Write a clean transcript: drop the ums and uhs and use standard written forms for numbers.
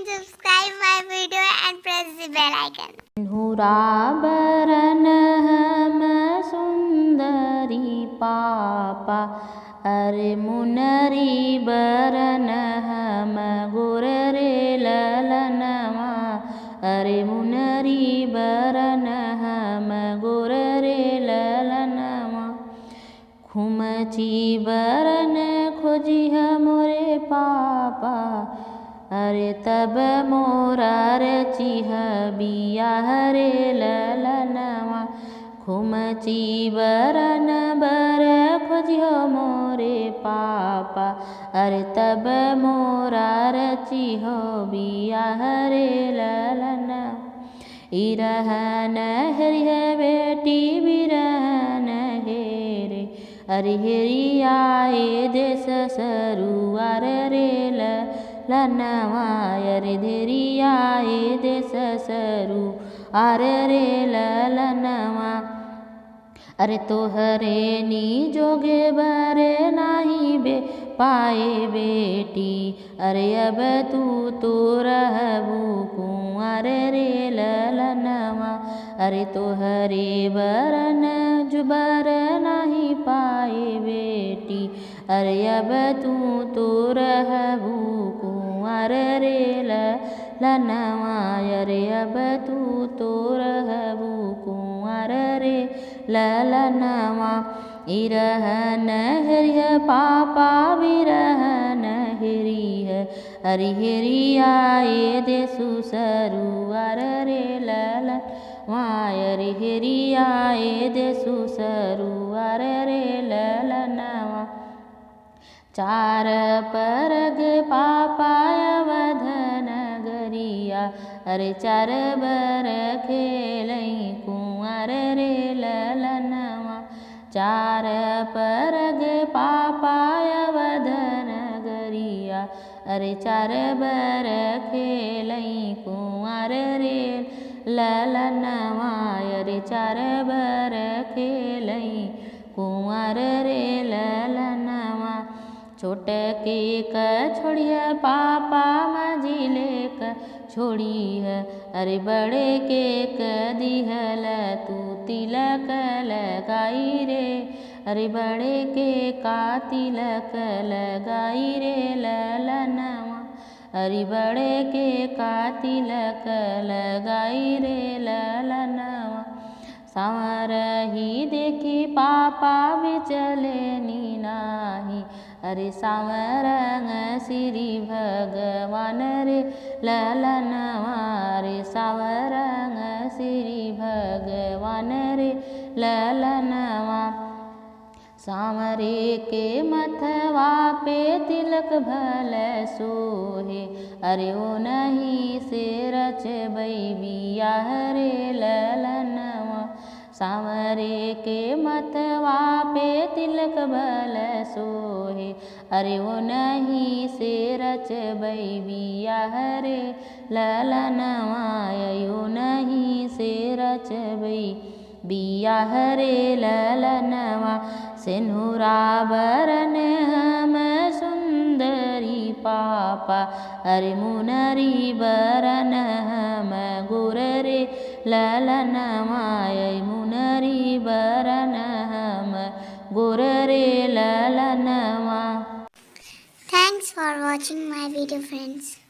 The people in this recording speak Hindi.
subscribe my video and press the bell icon. हुराबरन हम सुंदरी पापा अरे मुनरी बरन हम गुर रे ललनवा अरे मुनरी बरन हम गुर रे ललनवा खुमची बरन खोजिह मोरे पापा अरे तब मोरा रचिह बियाह रे ललनवा खुमची बरन बर खोजिह मोरे पापा अरे तब मोरा रचिह बियाह रे ललनवा इरहन हरिह बेटी बिरहन हेरे अरे हेरियाए देश सरुआर रे ललनवा अरे धेरियाए देश सरू आर रे ललनवा अरे तोहरे नी जोगे बरे नाही बे पाए बेटी अरे अब तू रहबू कुंवर रे ललनवा अरे तोहरे बरन जुबर नाही पाए बेटी अरे अब तू रहबू कुंवर रे ललनवा अरे अब तू रहबू कुंवर रे ललनवा इरहन हरिह पापा बिरहन हरिह अरि हरियाए देसु सरुआर रे ललनवा अरि हरियाए देसु सरुआर रे ललनवा चार परग पापा अवधन गरिया अरे चार बर खेलई कुंवर रे ललनवा चार परग पापा अवधन गरिया अरे चार बर खेलई कुंवर रे ललनवा अरे चार बर खेलई कुंवर रे ललनवा छोट के छोड़िया पापा मझिले छोड़िह अरे बड़े के दिहल तू तिलक लगाई रे अरे बड़े के का तिलक लगाई रे ललनवा अरे बड़े के का तिलक लगाई रे ललनवा सांवर ही देखी पापा बिचले नी नाही अरे सांवरंग श्री भगवान रे ललनवा रे सांवरंग श्री भगवान रे ललनवा सांवरे के मथवा पे तिलक भल सोहे अरे ओ नहीं से रचबई बियाह रे ललनवा सांवरे के मथवा पे तिलक भल सोहे अरे ओ नहीं से रचबई बियाह रे ललनवा ओ नहीं से रचबई बियाह रे ललनवा सिंहुरा बरन हम सुंदरी पापा अरे मुनरी बरन हम गुर रे ललनवा मुनरी बरन हम गुर रे ललनवा। Thanks for watching my video, friends.